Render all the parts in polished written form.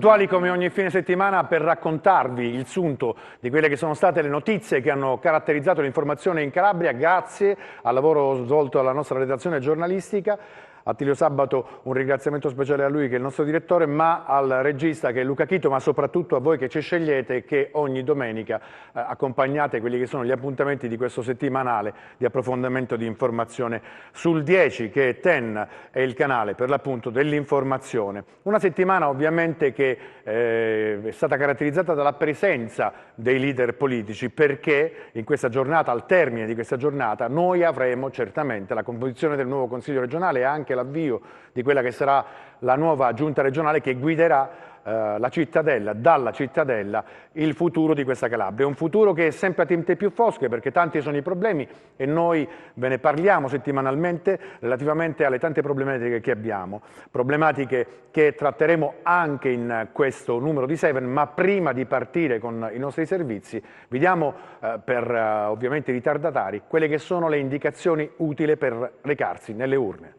Puntuali come ogni fine settimana per raccontarvi il sunto di quelle che sono state le notizie che hanno caratterizzato l'informazione in Calabria, grazie al lavoro svolto dalla nostra redazione giornalistica. Attilio Sabato, un ringraziamento speciale a lui che è il nostro direttore, ma al regista che è Luca Chito, ma soprattutto a voi che ci scegliete e che ogni domenica accompagnate quelli che sono gli appuntamenti di questo settimanale di approfondimento di informazione sul 10, che è TEN, è il canale per l'appunto dell'informazione. Una settimana ovviamente che è stata caratterizzata dalla presenza dei leader politici, perché in questa giornata, al termine di questa giornata, noi avremo certamente la composizione del nuovo Consiglio regionale e anche l'avvio di quella che sarà la nuova giunta regionale che guiderà la cittadella, dalla cittadella, il futuro di questa Calabria. Un futuro che è sempre a tinte più fosche perché tanti sono i problemi e noi ve ne parliamo settimanalmente relativamente alle tante problematiche che abbiamo. Problematiche che tratteremo anche in questo numero di Seven, ma prima di partire con i nostri servizi vi diamo per ovviamente i ritardatari quelle che sono le indicazioni utili per recarsi nelle urne.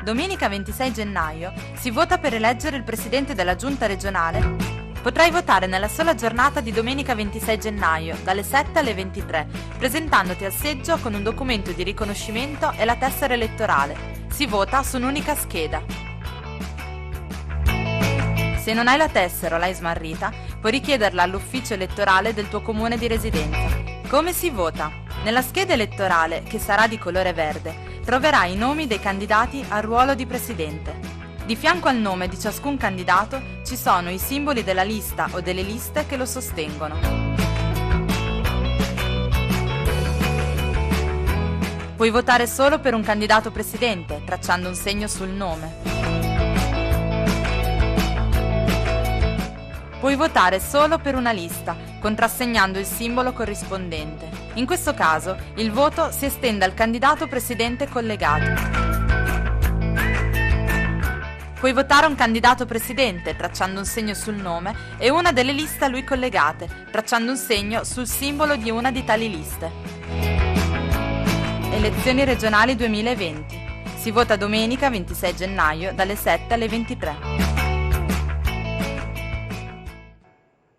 Domenica 26 gennaio si vota per eleggere il presidente della giunta regionale. Potrai votare nella sola giornata di domenica 26 gennaio, dalle 7 alle 23, presentandoti al seggio con un documento di riconoscimento e la tessera elettorale. Si vota su un'unica scheda. Se non hai la tessera o l'hai smarrita, puoi richiederla all'ufficio elettorale del tuo comune di residenza. Come si vota? Nella scheda elettorale, che sarà di colore verde, troverai i nomi dei candidati al ruolo di presidente. Di fianco al nome di ciascun candidato ci sono i simboli della lista o delle liste che lo sostengono. Puoi votare solo per un candidato presidente, tracciando un segno sul nome. Puoi votare solo per una lista, contrassegnando il simbolo corrispondente. In questo caso, il voto si estende al candidato presidente collegato. Puoi votare un candidato presidente, tracciando un segno sul nome, e una delle liste a lui collegate, tracciando un segno sul simbolo di una di tali liste. Elezioni regionali 2020. Si vota domenica 26 gennaio dalle 7 alle 23.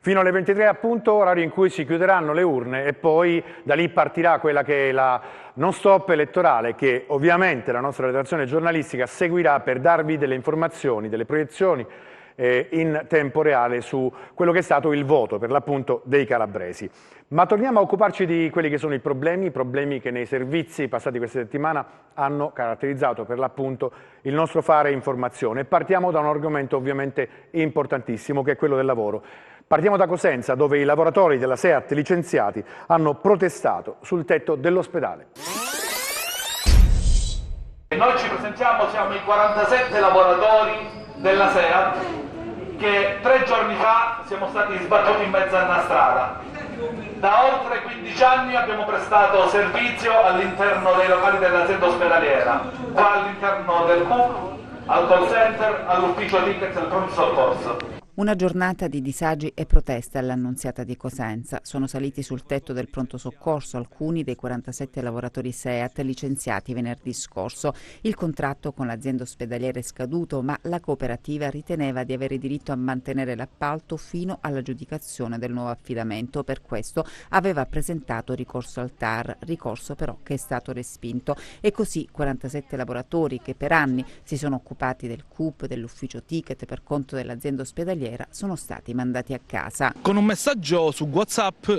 Fino alle 23 appunto, orario in cui si chiuderanno le urne e poi da lì partirà quella che è la non stop elettorale che ovviamente la nostra redazione giornalistica seguirà per darvi delle informazioni, delle proiezioni in tempo reale su quello che è stato il voto per l'appunto dei calabresi. Ma torniamo a occuparci di quelli che sono i problemi che nei servizi passati questa settimana hanno caratterizzato per l'appunto il nostro fare informazione. Partiamo da un argomento ovviamente importantissimo che è quello del lavoro. Partiamo da Cosenza, dove i lavoratori della SEAT licenziati hanno protestato sul tetto dell'ospedale. Noi ci presentiamo, siamo i 47 lavoratori della SEAT che 3 giorni fa siamo stati sbattuti in mezzo a una strada. Da oltre 15 anni abbiamo prestato servizio all'interno dei locali dell'azienda ospedaliera, qua all'interno del CUP, al call center, all'ufficio tickets e al pronto soccorso. Una giornata di disagi e proteste all'Annunziata di Cosenza. Sono saliti sul tetto del pronto soccorso alcuni dei 47 lavoratori SEAT licenziati venerdì scorso. Il contratto con l'azienda ospedaliera è scaduto, ma la cooperativa riteneva di avere diritto a mantenere l'appalto fino all'aggiudicazione del nuovo affidamento. Per questo aveva presentato ricorso al TAR, ricorso però che è stato respinto. E così 47 lavoratori che per anni si sono occupati del CUP, dell'ufficio ticket per conto dell'azienda ospedaliera sono stati mandati a casa. Con un messaggio su WhatsApp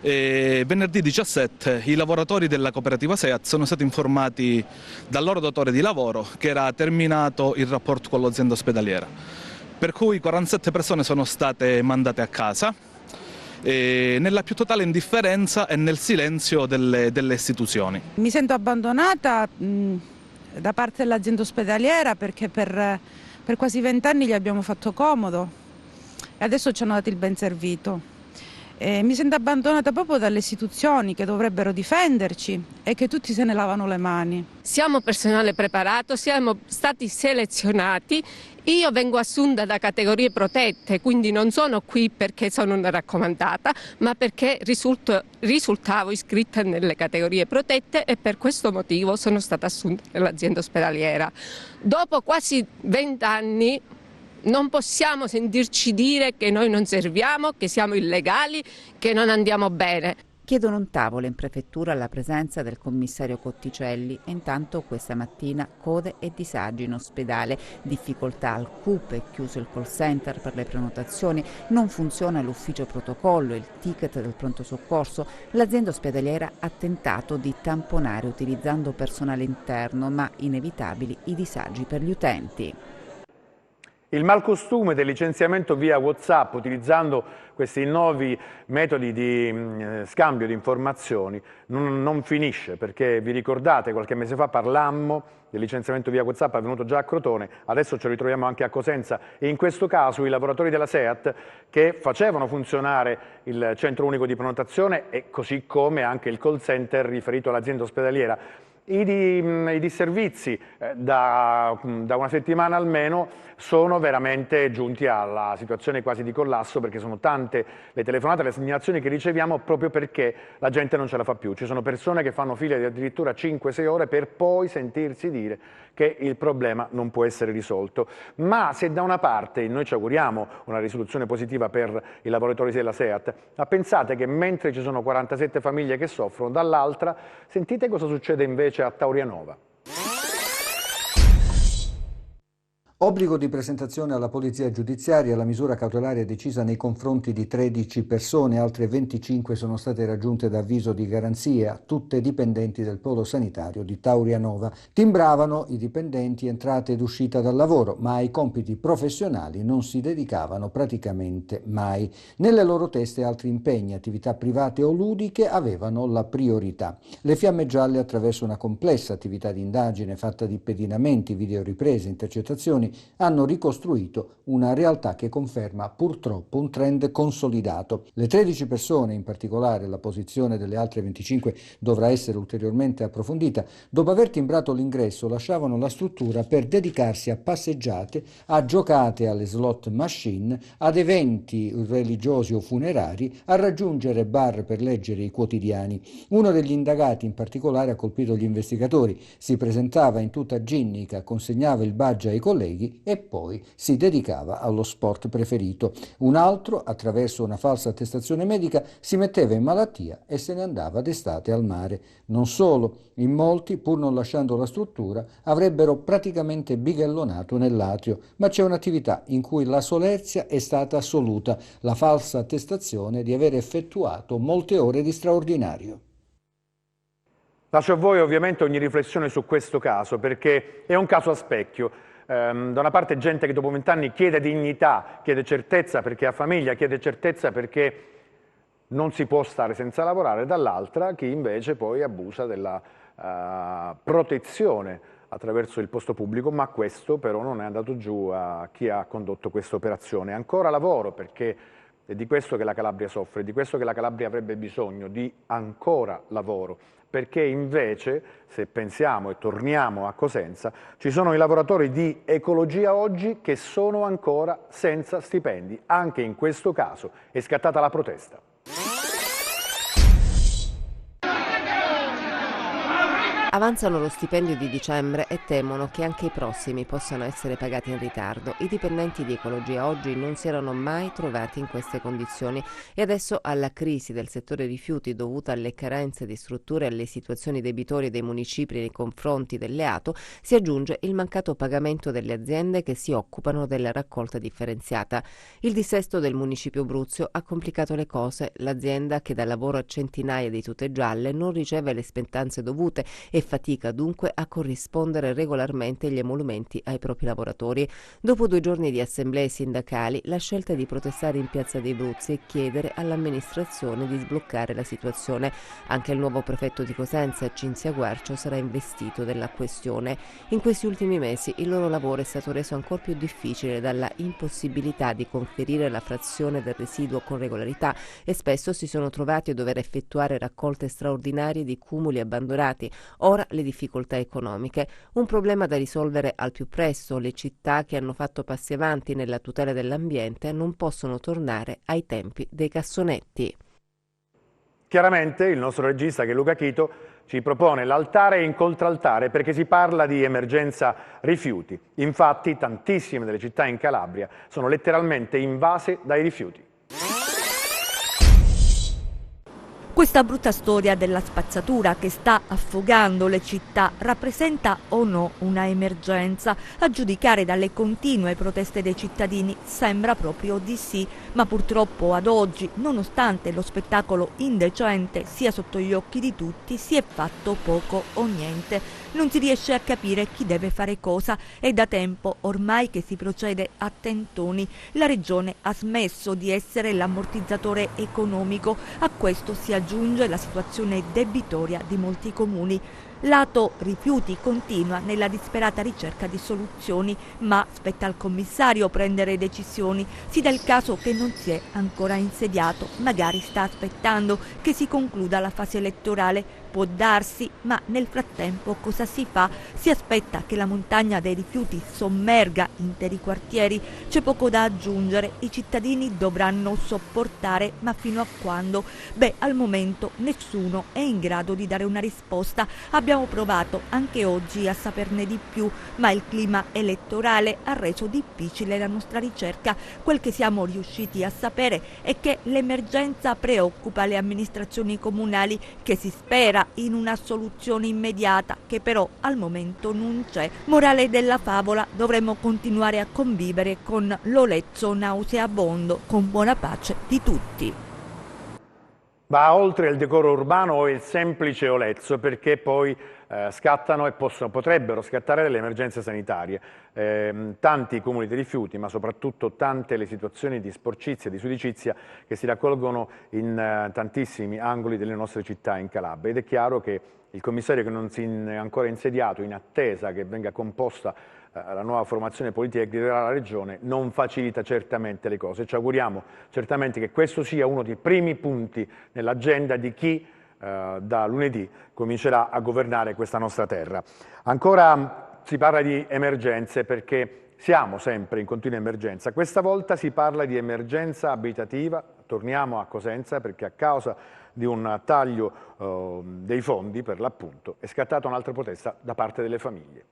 venerdì 17 i lavoratori della cooperativa SEAT sono stati informati dal loro datore di lavoro che era terminato il rapporto con l'azienda ospedaliera, per cui 47 persone sono state mandate a casa nella più totale indifferenza e nel silenzio delle istituzioni. Mi sento abbandonata da parte dell'azienda ospedaliera perché per quasi 20 anni gli abbiamo fatto comodo e adesso ci hanno dato il ben servito. Mi sento abbandonata proprio dalle istituzioni che dovrebbero difenderci e che tutti se ne lavano le mani. Siamo personale preparato, siamo stati selezionati Io vengo assunta da categorie protette, quindi non sono qui perché sono una raccomandata, ma perché risultavo iscritta nelle categorie protette e per questo motivo sono stata assunta nell'azienda ospedaliera. Dopo quasi 20 anni non possiamo sentirci dire che noi non serviamo, che siamo illegali, che non andiamo bene. Chiedono un tavolo in prefettura alla presenza del commissario Cotticelli e intanto questa mattina code e disagi in ospedale, difficoltà al CUP, è chiuso il call center per le prenotazioni, non funziona l'ufficio protocollo, il ticket del pronto soccorso. L'azienda ospedaliera ha tentato di tamponare utilizzando personale interno, ma inevitabili i disagi per gli utenti. Il malcostume del licenziamento via WhatsApp, utilizzando questi nuovi metodi di scambio di informazioni, non finisce, perché vi ricordate qualche mese fa parlammo del licenziamento via WhatsApp avvenuto già a Crotone, adesso ce lo ritroviamo anche a Cosenza e in questo caso i lavoratori della SEAT che facevano funzionare il centro unico di prenotazione e così come anche il call center riferito all'azienda ospedaliera. I disservizi da una settimana almeno sono veramente giunti alla situazione quasi di collasso, perché sono tante le telefonate, le segnalazioni che riceviamo proprio perché la gente non ce la fa più. Ci sono persone che fanno file di addirittura 5-6 ore per poi sentirsi dire che il problema non può essere risolto. Ma se da una parte noi ci auguriamo una risoluzione positiva per i lavoratori della SEAT, ma pensate che mentre ci sono 47 famiglie che soffrono, dall'altra sentite cosa succede invece a Taurianova. Obbligo di presentazione alla polizia giudiziaria, la misura cautelare è decisa nei confronti di 13 persone, altre 25 sono state raggiunte da avviso di garanzia, tutte dipendenti del polo sanitario di Taurianova. Timbravano i dipendenti entrata ed uscita dal lavoro, ma ai compiti professionali non si dedicavano praticamente mai. Nelle loro teste altri impegni, attività private o ludiche avevano la priorità. Le Fiamme Gialle, attraverso una complessa attività di indagine fatta di pedinamenti, videoriprese, intercettazioni, hanno ricostruito una realtà che conferma purtroppo un trend consolidato. Le 13 persone, in particolare la posizione delle altre 25 dovrà essere ulteriormente approfondita, dopo aver timbrato l'ingresso lasciavano la struttura per dedicarsi a passeggiate, a giocate alle slot machine, ad eventi religiosi o funerari, a raggiungere bar per leggere i quotidiani. Uno degli indagati in particolare ha colpito gli investigatori, si presentava in tuta ginnica, consegnava il badge ai colleghi e poi si dedicava allo sport preferito. Un altro, attraverso una falsa attestazione medica, si metteva in malattia e se ne andava d'estate al mare. Non solo, in molti, pur non lasciando la struttura, avrebbero praticamente bigellonato nell'atrio, ma c'è un'attività in cui la solerzia è stata assoluta, la falsa attestazione di aver effettuato molte ore di straordinario. Lascio a voi ovviamente ogni riflessione su questo caso, perché è un caso a specchio. Da una parte gente che dopo 20 anni chiede dignità, chiede certezza perché ha famiglia, chiede certezza perché non si può stare senza lavorare, dall'altra chi invece poi abusa della protezione attraverso il posto pubblico, ma questo però non è andato giù a chi ha condotto questa operazione. Ancora lavoro, perché è di questo che la Calabria soffre, di questo che la Calabria avrebbe bisogno, di ancora lavoro. Perché invece, se pensiamo e torniamo a Cosenza, ci sono i lavoratori di Ecologia Oggi che sono ancora senza stipendi. Anche in questo caso è scattata la protesta. Avanzano lo stipendio di dicembre e temono che anche i prossimi possano essere pagati in ritardo. I dipendenti di Ecologia Oggi non si erano mai trovati in queste condizioni e adesso alla crisi del settore rifiuti dovuta alle carenze di strutture e alle situazioni debitorie dei municipi nei confronti delle ATO si aggiunge il mancato pagamento delle aziende che si occupano della raccolta differenziata. Il dissesto del municipio Bruzio ha complicato le cose. L'azienda, che dà lavoro a centinaia di tute gialle, non riceve le spettanze dovute e fatica dunque a corrispondere regolarmente gli emolumenti ai propri lavoratori. Dopo 2 giorni di assemblee sindacali, la scelta di protestare in Piazza dei Bruzzi e chiedere all'amministrazione di sbloccare la situazione. Anche il nuovo prefetto di Cosenza, Cinzia Guercio, sarà investito della questione. In questi ultimi mesi il loro lavoro è stato reso ancora più difficile dalla impossibilità di conferire la frazione del residuo con regolarità e spesso si sono trovati a dover effettuare raccolte straordinarie di cumuli abbandonati. Ora le difficoltà economiche, un problema da risolvere al più presto. Le città che hanno fatto passi avanti nella tutela dell'ambiente non possono tornare ai tempi dei cassonetti. Chiaramente il nostro regista, che è Luca Chito, ci propone l'altare in contraltare perché si parla di emergenza rifiuti. Infatti tantissime delle città in Calabria sono letteralmente invase dai rifiuti. Questa brutta storia della spazzatura che sta affogando le città rappresenta o no una emergenza? A giudicare dalle continue proteste dei cittadini sembra proprio di sì, ma purtroppo ad oggi, nonostante lo spettacolo indecente sia sotto gli occhi di tutti, si è fatto poco o niente. Non si riesce a capire chi deve fare cosa. È da tempo ormai che si procede a tentoni. La Regione ha smesso di essere l'ammortizzatore economico. A questo si aggiunge la situazione debitoria di molti comuni. Lato rifiuti continua nella disperata ricerca di soluzioni, ma spetta al commissario prendere decisioni. Si dà il caso che non si è ancora insediato, magari sta aspettando che si concluda la fase elettorale. Può darsi, ma nel frattempo cosa si fa? Si aspetta che la montagna dei rifiuti sommerga interi quartieri. C'è poco da aggiungere, i cittadini dovranno sopportare, ma fino a quando? Beh, al momento nessuno è in grado di dare una risposta. Abbiamo provato anche oggi a saperne di più, ma il clima elettorale ha reso difficile la nostra ricerca. Quel che siamo riusciti a sapere è che l'emergenza preoccupa le amministrazioni comunali, che si spera in una soluzione immediata, che però al momento non c'è. Morale della favola: dovremo continuare a convivere con l'olezzo nauseabondo, con buona pace di tutti. Va oltre il decoro urbano o il semplice olezzo, perché poi scattano e potrebbero scattare delle emergenze sanitarie. Tanti cumuli di rifiuti, ma soprattutto tante le situazioni di sporcizia e di sudicizia che si raccolgono in tantissimi angoli delle nostre città in Calabria. Ed è chiaro che il commissario, che non si è ancora insediato, in attesa che venga composta la nuova formazione politica che guiderà la Regione, non facilita certamente le cose. Ci auguriamo certamente che questo sia uno dei primi punti nell'agenda di chi da lunedì comincerà a governare questa nostra terra. Ancora si parla di emergenze, perché siamo sempre in continua emergenza. Questa volta si parla di emergenza abitativa. Torniamo a Cosenza, perché a causa di un taglio dei fondi, per l'appunto, è scattata un'altra protesta da parte delle famiglie.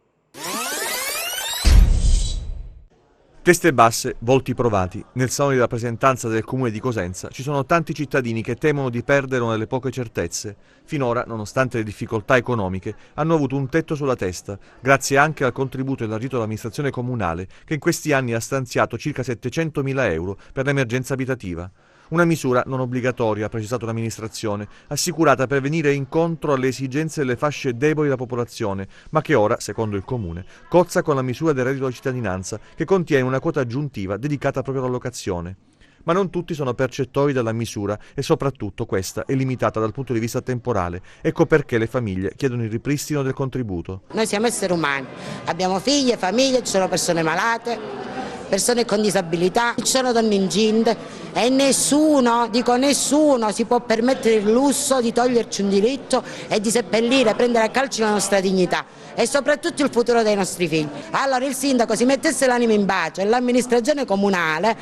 Teste basse, volti provati. Nel salone di rappresentanza del comune di Cosenza ci sono tanti cittadini che temono di perdere una delle poche certezze. Finora, nonostante le difficoltà economiche, hanno avuto un tetto sulla testa, grazie anche al contributo elargito dall'amministrazione comunale, che in questi anni ha stanziato circa 700.000 euro per l'emergenza abitativa. Una misura non obbligatoria, ha precisato l'amministrazione, assicurata per venire incontro alle esigenze delle fasce deboli della popolazione, ma che ora, secondo il Comune, cozza con la misura del reddito di cittadinanza, che contiene una quota aggiuntiva dedicata proprio all'allocazione. Ma non tutti sono percettori della misura e soprattutto questa è limitata dal punto di vista temporale. Ecco perché le famiglie chiedono il ripristino del contributo. Noi siamo esseri umani, abbiamo figlie, famiglie, ci sono persone malate, persone con disabilità, ci sono donne incinte e nessuno, dico nessuno, si può permettere il lusso di toglierci un diritto e di seppellire, prendere a calci la nostra dignità e soprattutto il futuro dei nostri figli. Allora il sindaco si mettesse l'anima in pace e l'amministrazione comunale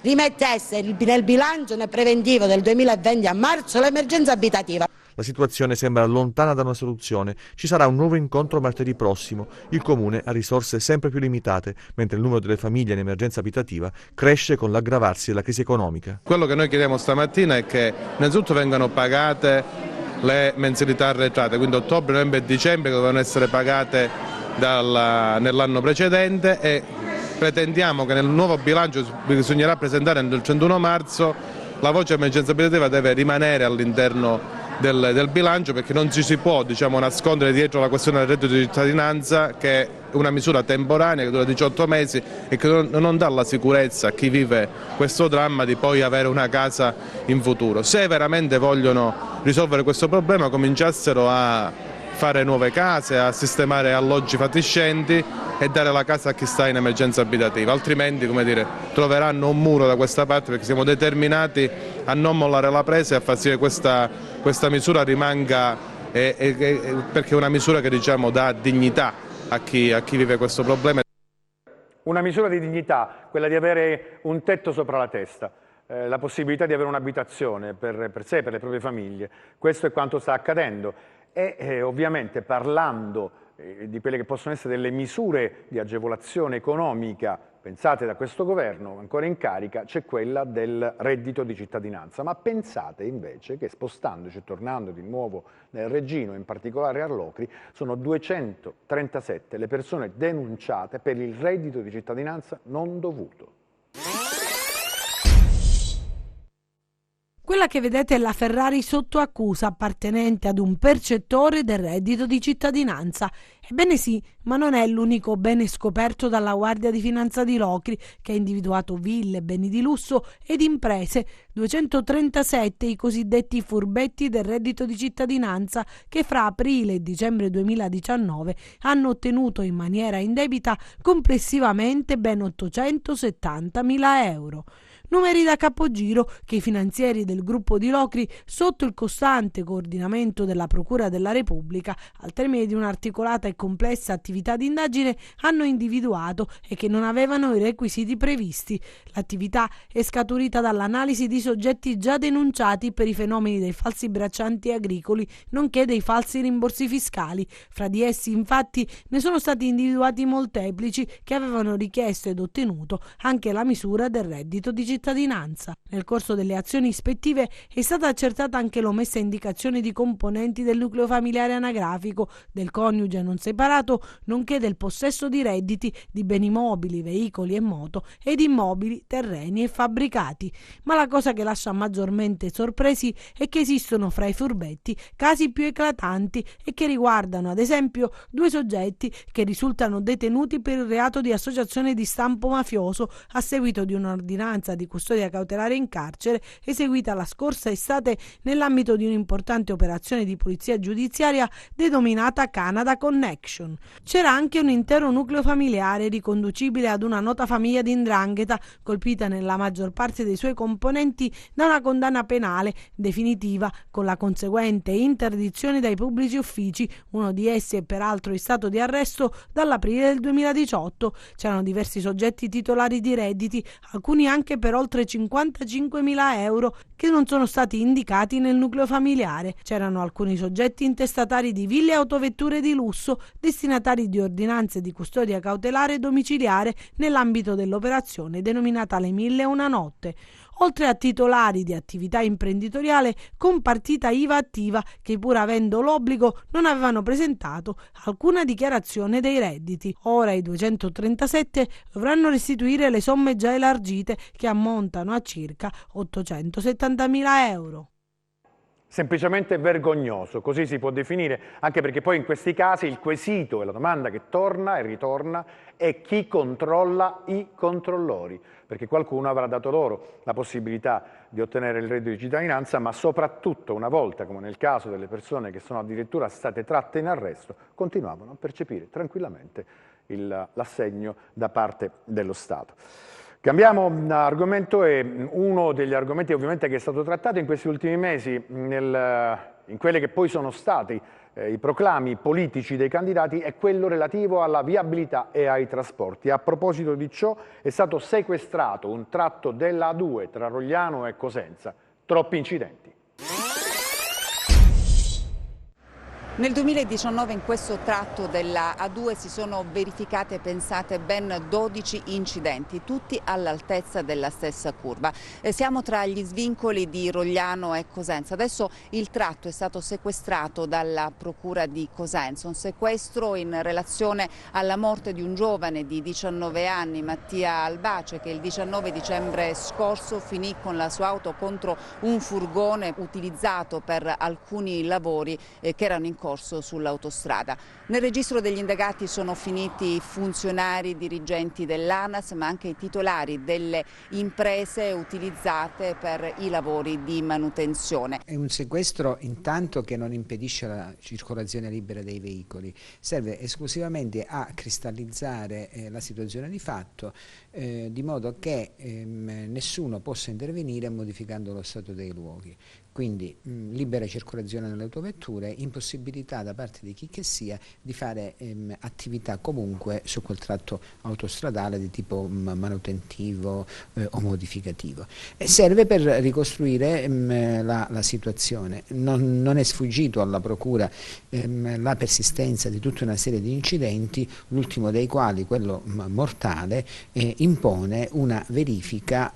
rimettesse nel bilancio preventivo del 2020 a marzo l'emergenza abitativa. La situazione sembra lontana da una soluzione. Ci sarà un nuovo incontro martedì prossimo. Il Comune ha risorse sempre più limitate, mentre il numero delle famiglie in emergenza abitativa cresce con l'aggravarsi della crisi economica. Quello che noi chiediamo stamattina è che innanzitutto vengano pagate le mensilità arretrate, quindi ottobre, novembre e dicembre, che dovevano essere pagate nell'anno precedente, e pretendiamo che nel nuovo bilancio che bisognerà presentare nel 31 marzo la voce emergenza abitativa deve rimanere all'interno del bilancio, perché non ci si può nascondere dietro la questione del reddito di cittadinanza, che è una misura temporanea che dura 18 mesi e che non dà la sicurezza a chi vive questo dramma di poi avere una casa in futuro. Se veramente vogliono risolvere questo problema, cominciassero a fare nuove case, a sistemare alloggi fatiscenti e dare la casa a chi sta in emergenza abitativa, altrimenti troveranno un muro da questa parte, perché siamo determinati a non mollare la presa e a far sì che questa misura rimanga perché è una misura che dà dignità a chi vive questo problema. Una misura di dignità, quella di avere un tetto sopra la testa, la possibilità di avere un'abitazione per sé e per le proprie famiglie. Questo è quanto sta accadendo e ovviamente parlando di quelle che possono essere delle misure di agevolazione economica pensate da questo governo ancora in carica, c'è quella del reddito di cittadinanza. Ma pensate invece che spostandoci e tornando di nuovo nel Reggino, in particolare a Locri, sono 237 le persone denunciate per il reddito di cittadinanza non dovuto. Quella che vedete è la Ferrari sotto accusa appartenente ad un percettore del reddito di cittadinanza. Ebbene sì, ma non è l'unico bene scoperto dalla Guardia di Finanza di Locri, che ha individuato ville, beni di lusso ed imprese, 237 i cosiddetti furbetti del reddito di cittadinanza che fra aprile e dicembre 2019 hanno ottenuto in maniera indebita complessivamente ben 870.000 euro. Numeri da capogiro che i finanzieri del gruppo di Locri, sotto il costante coordinamento della Procura della Repubblica, al termine di un'articolata e complessa attività di indagine, hanno individuato e che non avevano i requisiti previsti. L'attività è scaturita dall'analisi di soggetti già denunciati per i fenomeni dei falsi braccianti agricoli, nonché dei falsi rimborsi fiscali. Fra di essi, infatti, ne sono stati individuati molteplici che avevano richiesto ed ottenuto anche la misura del reddito di cittadinanza. Nel corso delle azioni ispettive è stata accertata anche l'omessa indicazione di componenti del nucleo familiare anagrafico, del coniuge non separato, nonché del possesso di redditi di beni mobili, veicoli e moto ed immobili, terreni e fabbricati. Ma la cosa che lascia maggiormente sorpresi è che esistono fra i furbetti casi più eclatanti e che riguardano ad esempio 2 soggetti che risultano detenuti per il reato di associazione di stampo mafioso a seguito di un'ordinanza di custodia cautelare in carcere eseguita la scorsa estate nell'ambito di un'importante operazione di polizia giudiziaria denominata Canada Connection. C'era anche un intero nucleo familiare riconducibile ad una nota famiglia di 'ndrangheta colpita nella maggior parte dei suoi componenti da una condanna penale definitiva con la conseguente interdizione dai pubblici uffici. Uno di essi è peraltro in stato di arresto dall'aprile del 2018. C'erano diversi soggetti titolari di redditi, alcuni anche per oltre 55.000 euro, che non sono stati indicati nel nucleo familiare. C'erano alcuni soggetti intestatari di ville e autovetture di lusso, destinatari di ordinanze di custodia cautelare domiciliare nell'ambito dell'operazione denominata Le 1001 notte, oltre a titolari di attività imprenditoriale con partita IVA attiva che, pur avendo l'obbligo, non avevano presentato alcuna dichiarazione dei redditi. Ora i 237 dovranno restituire le somme già elargite, che ammontano a circa 870.000 euro. Semplicemente vergognoso, così si può definire, anche perché poi in questi casi il quesito e la domanda che torna e ritorna è chi controlla i controllori, perché qualcuno avrà dato loro la possibilità di ottenere il reddito di cittadinanza, ma soprattutto una volta, come nel caso delle persone che sono addirittura state tratte in arresto, continuavano a percepire tranquillamente l'assegno da parte dello Stato. Cambiamo argomento e uno degli argomenti ovviamente che è stato trattato in questi ultimi mesi in quelli che poi sono stati i proclami politici dei candidati è quello relativo alla viabilità e ai trasporti. A proposito di ciò è stato sequestrato un tratto della A2 tra Rogliano e Cosenza. Troppi incidenti. Nel 2019 in questo tratto della A2 si sono verificate, pensate, ben 12 incidenti, tutti all'altezza della stessa curva. Siamo tra gli svincoli di Rogliano e Cosenza. Adesso il tratto è stato sequestrato dalla Procura di Cosenza, un sequestro in relazione alla morte di un giovane di 19 anni, Mattia Albace, che il 19 dicembre scorso finì con la sua auto contro un furgone utilizzato per alcuni lavori che erano in corso sull'autostrada. Nel registro degli indagati sono finiti funzionari, dirigenti dell'ANAS, ma anche i titolari delle imprese utilizzate per i lavori di manutenzione. È un sequestro intanto che non impedisce la circolazione libera dei veicoli, serve esclusivamente a cristallizzare la situazione di fatto di modo che nessuno possa intervenire modificando lo stato dei luoghi. Quindi libera circolazione nelle autovetture, impossibilità da parte di chi che sia di fare attività comunque su quel tratto autostradale di tipo manutentivo o modificativo. E serve per ricostruire la situazione. Non è sfuggito alla Procura la persistenza di tutta una serie di incidenti, l'ultimo dei quali, quello mortale, impone una verifica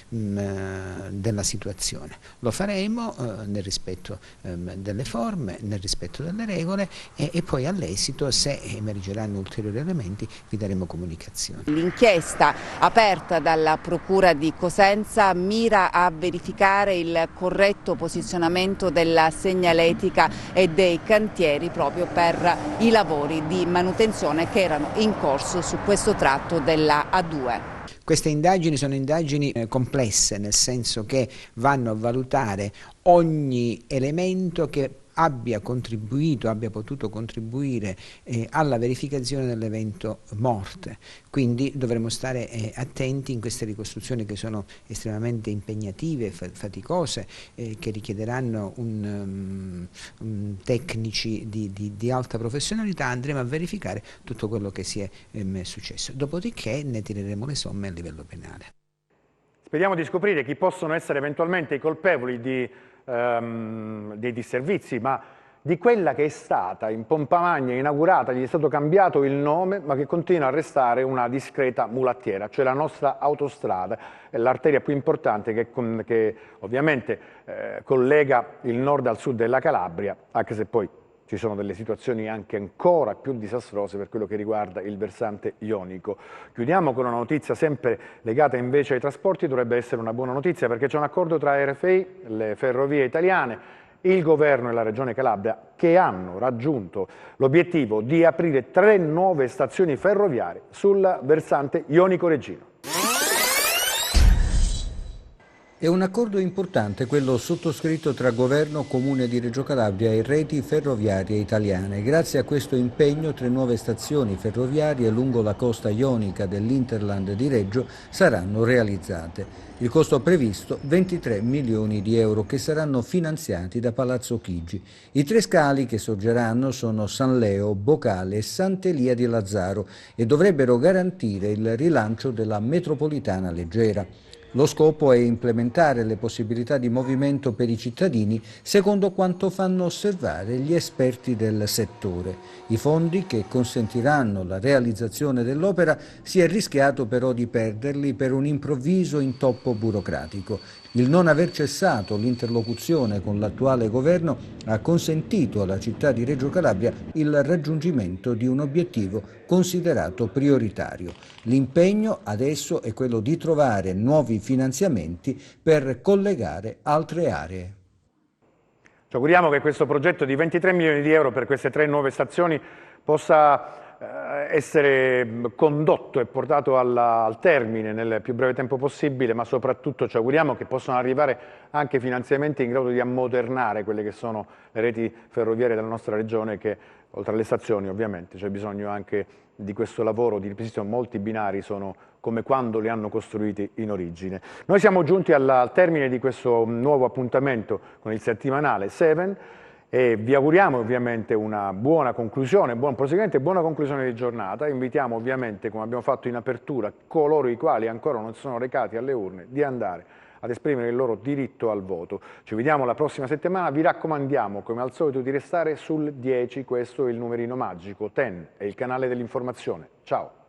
della situazione. Lo faremo nel rispetto delle forme, nel rispetto delle regole e poi all'esito, se emergeranno ulteriori elementi, vi daremo comunicazioni. L'inchiesta aperta dalla Procura di Cosenza mira a verificare il corretto posizionamento della segnaletica e dei cantieri proprio per i lavori di manutenzione che erano in corso su questo tratto della A2. Queste indagini sono indagini complesse, nel senso che vanno a valutare ogni elemento che abbia potuto contribuire alla verificazione dell'evento morte. Quindi dovremo stare attenti in queste ricostruzioni che sono estremamente impegnative, faticose, che richiederanno tecnici di alta professionalità. Andremo a verificare tutto quello che si è successo. Dopodiché ne tireremo le somme a livello penale. Speriamo di scoprire chi possono essere eventualmente i colpevoli dei disservizi, ma di quella che è stata in pompa magna inaugurata, gli è stato cambiato il nome, ma che continua a restare una discreta mulattiera, cioè la nostra autostrada, è l'arteria più importante che ovviamente collega il nord al sud della Calabria, anche se poi ci sono delle situazioni anche ancora più disastrose per quello che riguarda il versante ionico. Chiudiamo con una notizia sempre legata invece ai trasporti, dovrebbe essere una buona notizia perché c'è un accordo tra RFI, le ferrovie italiane, il governo e la regione Calabria che hanno raggiunto l'obiettivo di aprire 3 nuove stazioni ferroviarie sul versante ionico-reggino. È un accordo importante quello sottoscritto tra Governo, Comune di Reggio Calabria e reti ferroviarie italiane. Grazie a questo impegno 3 nuove stazioni ferroviarie lungo la costa ionica dell'Interland di Reggio saranno realizzate. Il costo previsto 23 milioni di euro che saranno finanziati da Palazzo Chigi. I 3 scali che sorgeranno sono San Leo, Bocale e Sant'Elia di Lazzaro e dovrebbero garantire il rilancio della metropolitana leggera. Lo scopo è implementare le possibilità di movimento per i cittadini secondo quanto fanno osservare gli esperti del settore. I fondi che consentiranno la realizzazione dell'opera si è rischiato però di perderli per un improvviso intoppo burocratico. Il non aver cessato l'interlocuzione con l'attuale governo ha consentito alla città di Reggio Calabria il raggiungimento di un obiettivo considerato prioritario. L'impegno adesso è quello di trovare nuovi finanziamenti per collegare altre aree. Ci auguriamo che questo progetto di 23 milioni di euro per queste 3 nuove stazioni possa essere condotto e portato al termine nel più breve tempo possibile, ma soprattutto ci auguriamo che possano arrivare anche finanziamenti in grado di ammodernare quelle che sono le reti ferroviarie della nostra regione, che oltre alle stazioni ovviamente c'è bisogno anche di questo lavoro di ripristino. Molti binari sono come quando li hanno costruiti in origine. Noi siamo giunti al termine di questo nuovo appuntamento con il settimanale 7 e vi auguriamo ovviamente una buona conclusione, buon proseguimento e buona conclusione di giornata. Invitiamo ovviamente, come abbiamo fatto in apertura, coloro i quali ancora non si sono recati alle urne di andare ad esprimere il loro diritto al voto. Ci vediamo la prossima settimana, vi raccomandiamo come al solito di restare sul 10, questo è il numerino magico, 10 è il canale dell'informazione. Ciao!